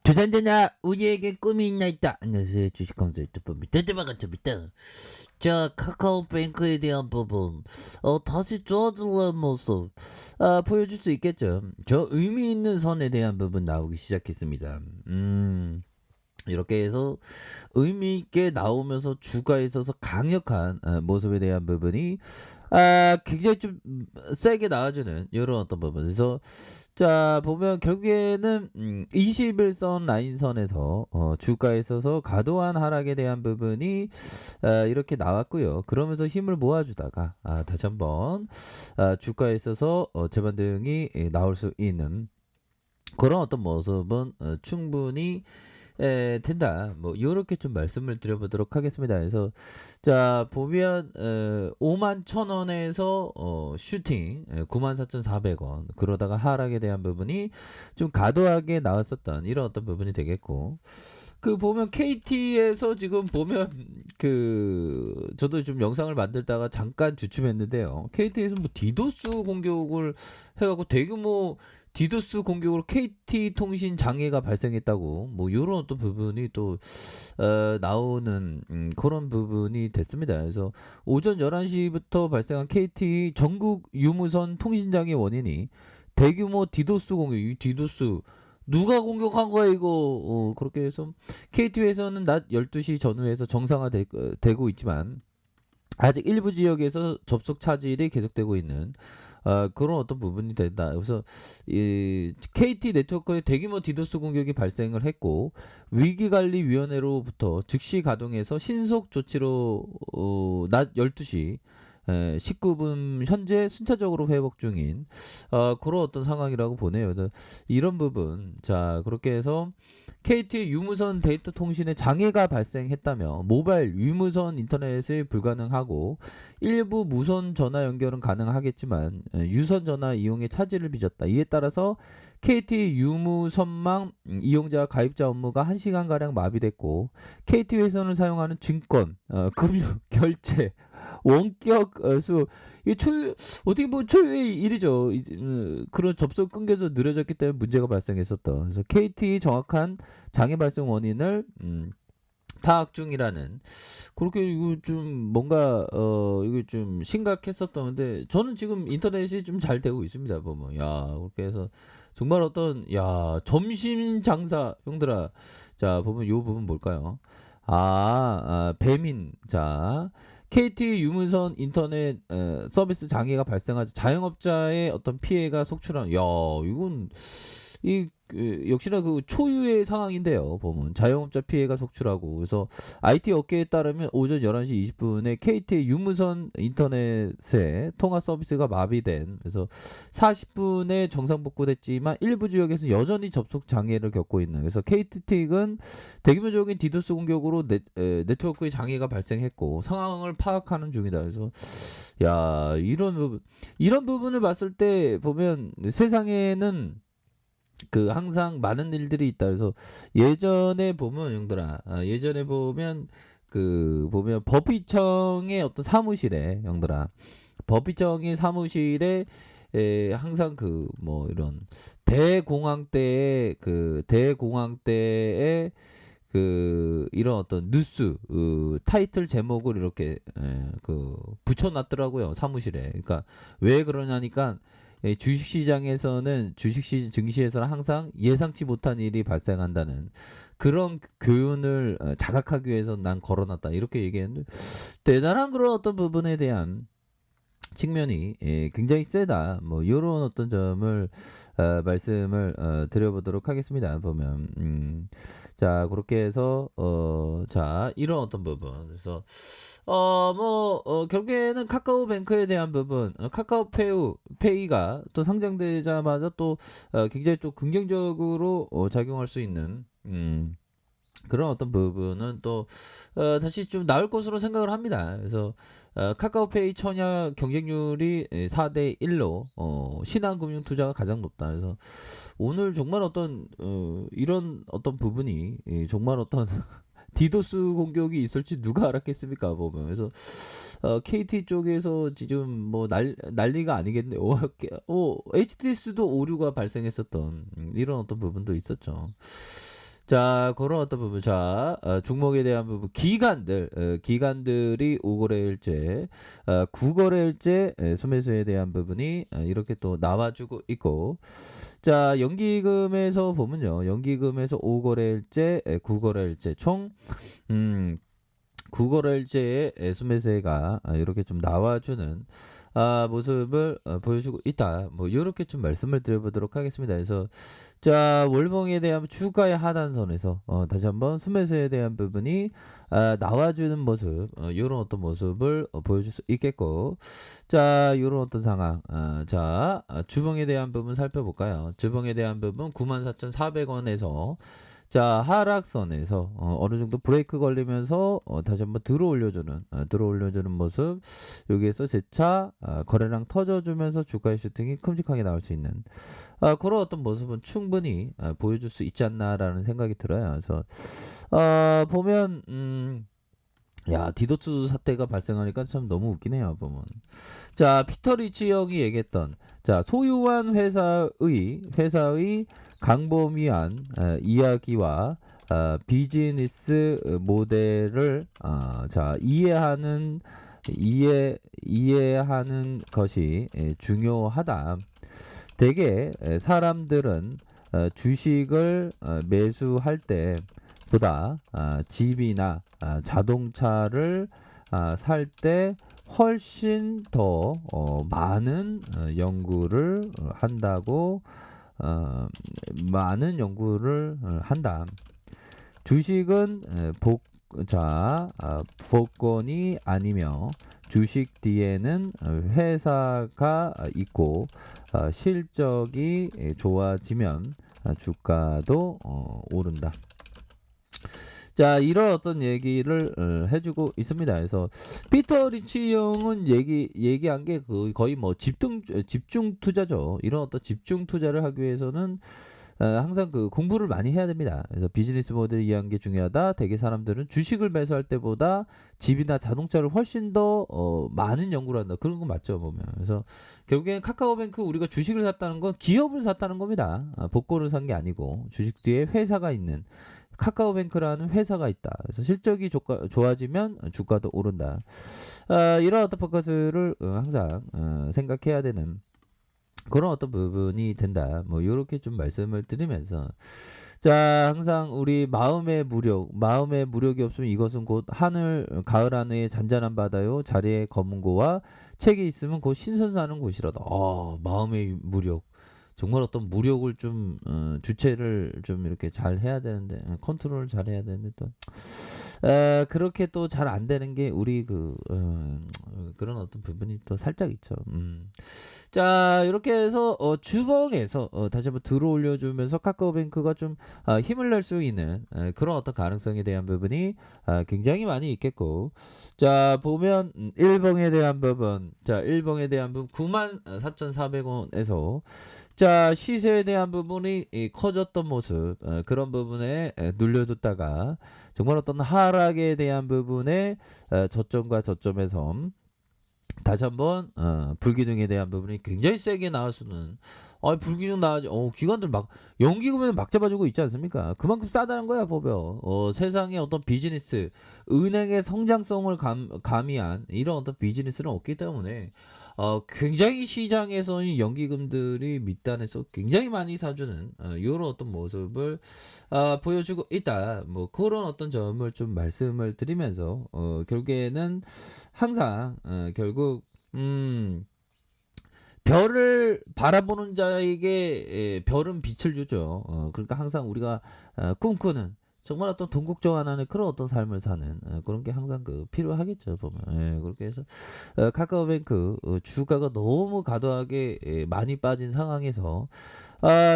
조선대나 우리에게 꿈이 있나 있다. 안녕하세요. 주식강사 유튜브 대대박가입니다. 자, 카카오뱅크에 대한 부분 다시 좋아지는 모습 보여줄 수 있겠죠. 저 의미 있는 선에 대한 부분 나오기 시작했습니다. 이렇게 해서 의미 있게 나오면서 주가에 있어서 강력한 모습에 대한 부분이 굉장히 좀 세게 나와주는 이런 어떤 부분. 그래서 자 보면 결국에는 21선 라인선에서 주가에 있어서 과도한 하락에 대한 부분이 이렇게 나왔고요. 그러면서 힘을 모아주다가 다시 한번 주가에 있어서 재반등이 나올 수 있는 그런 어떤 모습은 충분히 된다. 뭐 요렇게 좀 말씀을 드려보도록 하겠습니다. 그래서 자 보면 51,000원에서 슈팅 94,400원 그러다가 하락에 대한 부분이 좀 과도하게 나왔었던 이런 어떤 부분이 되겠고, 그 보면 KT에서 지금 보면 그 저도 좀 영상을 만들다가 잠깐 주춤했는데요. KT에서 뭐 디도스 공격을 해갖고 대규모 디도스 공격으로 KT 통신 장애가 발생했다고 뭐 이런 어떤 부분이 또 나오는 그런 부분이 됐습니다. 그래서 오전 11시부터 발생한 KT 전국 유무선 통신 장애 원인이 대규모 디도스 공격. 이 디도스 누가 공격한 거야 이거. 그렇게 해서 KT에서는 낮 12시 전후에서 정상화되고 있지만 아직 일부 지역에서 접속 차질이 계속되고 있는 그런 어떤 부분이 된다. 그래서 이 KT 네트워크에 대규모 디도스 공격이 발생을 했고, 위기관리위원회로부터 즉시 가동해서 신속 조치로 낮 12시 19분 현재 순차적으로 회복 중인 그런 어떤 상황이라고 보네요. 그래서 이런 부분, 자 그렇게 해서 KT 유무선 데이터 통신에 장애가 발생했다며 모바일 유무선 인터넷이 불가능하고 일부 무선 전화 연결은 가능하겠지만 유선 전화 이용에 차질을 빚었다. 이에 따라서 KT 유무선망 이용자 가입자 업무가 1시간가량 마비됐고, KT 회선을 사용하는 증권, 금융, 결제, 원격 이 어떻게 보면 초유의 일이죠. 그런 접속 끊겨서 느려졌기 때문에 문제가 발생했었던. 그래서 KT 정확한 장애 발생 원인을 파악 중이라는, 그렇게 이거 좀 뭔가 이거 좀 심각했었던데, 저는 지금 인터넷이 좀 잘 되고 있습니다. 보면 야 그렇게 해서 정말 어떤 야 점심 장사 형들아. 자 보면 요 부분 뭘까요? 배민. 자 KT 유무선 인터넷 서비스 장애가 발생하자 자영업자의 어떤 피해가 속출하는. 야 이건 역시나 그 초유의 상황인데요. 보면 자영업자 피해가 속출하고, 그래서 IT 업계에 따르면 오전 11시 20분에 KT 유무선 인터넷의 통화 서비스가 마비된, 그래서 40분에 정상 복구됐지만 일부 지역에서 여전히 접속 장애를 겪고 있는. 그래서 KT틱은 대규모적인 디도스 공격으로 네트워크에 장애가 발생했고 상황을 파악하는 중이다. 그래서 야 이런 부분을 봤을 때 보면 세상에는 그 항상 많은 일들이 있다. 그래서 예전에 보면 형들아, 예전에 보면 그 보면 법의청의 어떤 사무실에 형들아, 법의청의 사무실에 항상 그 뭐 이런 대공황 때의 그 이런 어떤 뉴스 타이틀 제목을 이렇게 그 붙여놨더라고요, 사무실에. 그러니까 왜 그러냐니까 주식시장에서는 증시에서는 항상 예상치 못한 일이 발생한다는 그런 교훈을 자각하기 위해서 난 걸어놨다, 이렇게 얘기했는데, 대단한 그런 어떤 부분에 대한 측면이 굉장히 세다. 뭐 이런 어떤 점을 말씀을 드려보도록 하겠습니다. 보면 자 그렇게 해서 자 이런 어떤 부분. 그래서 결국에는 카카오뱅크에 대한 부분, 카카오페이가 또 상장되자마자 또 굉장히 또 긍정적으로 작용할 수 있는 그런 어떤 부분은 또 다시 좀 나올 것으로 생각을 합니다. 그래서 카카오페이 청약 경쟁률이 4대 1로 신한금융투자가 가장 높다. 그래서 오늘 정말 어떤 이런 어떤 부분이 정말 어떤 디도스 공격이 있을지 누가 알았겠습니까 보면. 그래서 KT 쪽에서 지금 뭐 난리가 아니겠네. HTS도 오류가 발생했었던 이런 어떤 부분도 있었죠. 자, 그런 어떤 부분. 자, 종목에 대한 부분. 기관들이 5거래일째, 9거래일째 소매수에 대한 부분이 이렇게 또 나와주고 있고. 자, 연기금에서 보면요. 연기금에서 5거래일째, 9거래일째 총, 9거래일째의 소매수가 이렇게 좀 나와주는 모습을 보여주고 있다. 뭐 이렇게 좀 말씀을 드려보도록 하겠습니다. 그래서 자, 월봉에 대한 주가의 하단선에서 다시 한번 소매수에 대한 부분이 나와주는 모습, 이런 어떤 모습을 보여줄 수 있겠고, 자, 이런 어떤 상황. 자, 주봉에 대한 부분 살펴볼까요? 주봉에 대한 부분 94,400원에서 자, 하락선에서 어느 정도 브레이크 걸리면서 다시 한번 들어올려주는 모습. 여기에서 재차 거래량 터져주면서 주가의 슈팅이 큼직하게 나올 수 있는 그런 어떤 모습은 충분히 보여줄 수 있지 않나라는 생각이 들어요. 그래서 보면 야, 디도트 사태가 발생하니까 참 너무 웃기네요. 보면 자, 피터 리치 형이 얘기했던 자, 소유한 회사의 강범위한 이야기와 비즈니스 모델을 자, 이해하는 것이 중요하다. 대개 사람들은 주식을 매수할 때보다 집이나 자동차를 살 때 훨씬 더 많은 연구를 한다고 한다. 주식은 복권이 아니며 주식 뒤에는 회사가 있고 실적이 좋아지면 주가도 오른다. 자, 이런 어떤 얘기를 해주고 있습니다. 그래서 피터 리치 형은 얘기한 게 거의 뭐 집중 투자죠. 이런 어떤 집중 투자를 하기 위해서는 항상 그 공부를 많이 해야 됩니다. 그래서 비즈니스 모델 이해하는 게 중요하다. 대개 사람들은 주식을 매수할 때보다 집이나 자동차를 훨씬 더 많은 연구를 한다. 그런 거 맞죠, 보면. 그래서 결국엔 카카오뱅크 우리가 주식을 샀다는 건 기업을 샀다는 겁니다. 복권을 산 게 아니고 주식 뒤에 회사가 있는 카카오뱅크라는 회사가 있다. 그래서 실적이 좋아지면 주가도 오른다. 이런 어떤 포커스를 항상 생각해야 되는 그런 어떤 부분이 된다. 뭐 이렇게 좀 말씀을 드리면서 자, 항상 우리 마음의 무력이 없으면 이것은 곧 가을 하늘의 잔잔한 바다요. 자리에 검은 고와 책이 있으면 곧 신선 사는 곳이라다. 마음의 무력. 정말 어떤 무력을 좀 주체를 좀 이렇게 잘 해야 되는데 컨트롤을 잘 해야 되는데 또 그렇게 또 잘 안 되는 게 우리 그런 어떤 부분이 또 살짝 있죠. 자, 이렇게 해서 주봉에서 다시 한번 들어올려주면서 카카오뱅크가 좀 힘을 낼 수 있는 그런 어떤 가능성에 대한 부분이 굉장히 많이 있겠고, 자, 보면 일봉에 대한 부분, 자, 일봉에 대한 부분 94,400원에서 자, 시세에 대한 부분이 커졌던 모습, 그런 부분에 눌려뒀다가 정말 어떤 하락에 대한 부분에 저점과 저점에서 다시 한번 불기둥에 대한 부분이 굉장히 세게 나올 수는 불기둥 나와지 기관들 막 연기금에 막 잡아주고 있지 않습니까? 그만큼 싸다는 거야 보면 세상에 어떤 비즈니스 은행의 성장성을 가미한 이런 어떤 비즈니스는 없기 때문에 굉장히 시장에서는 연기금들이 밑단에서 굉장히 많이 사주는 이런 어떤 모습을 보여주고 있다. 뭐 그런 어떤 점을 좀 말씀을 드리면서 결국에는 항상 결국 별을 바라보는 자에게 별은 빛을 주죠. 그러니까 항상 우리가 꿈꾸는 정말 어떤 동국정환하는 그런 어떤 삶을 사는 그런 게 항상 필요하겠죠 보면. 그렇게 해서 카카오뱅크 주가가 너무 과도하게 많이 빠진 상황에서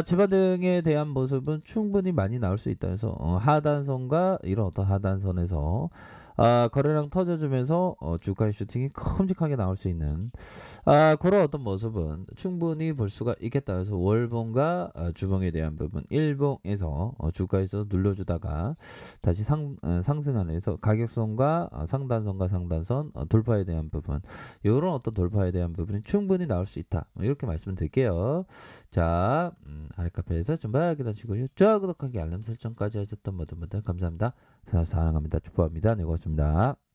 재반등에 대한 모습은 충분히 많이 나올 수 있다 해서 하단선과 이런 어떤 하단선에서 거래량 터져주면서 주가의 슈팅이 큼직하게 나올 수 있는 그런 어떤 모습은 충분히 볼 수가 있겠다. 그래서 월봉과 주봉에 대한 부분, 일봉에서 주가에서 눌러주다가 다시 상승하는, 그래서 가격선과 상단선과 상단선 돌파에 대한 부분, 이런 어떤 돌파에 대한 부분이 충분히 나올 수 있다. 이렇게 말씀드릴게요. 자, 아랫카페에서 좀 봐야 기다리시고요. 좋아요, 구독하기, 알람 설정까지 하셨던 모든 분들 감사합니다. 사랑합니다. 축복합니다. 네, 고맙습니다.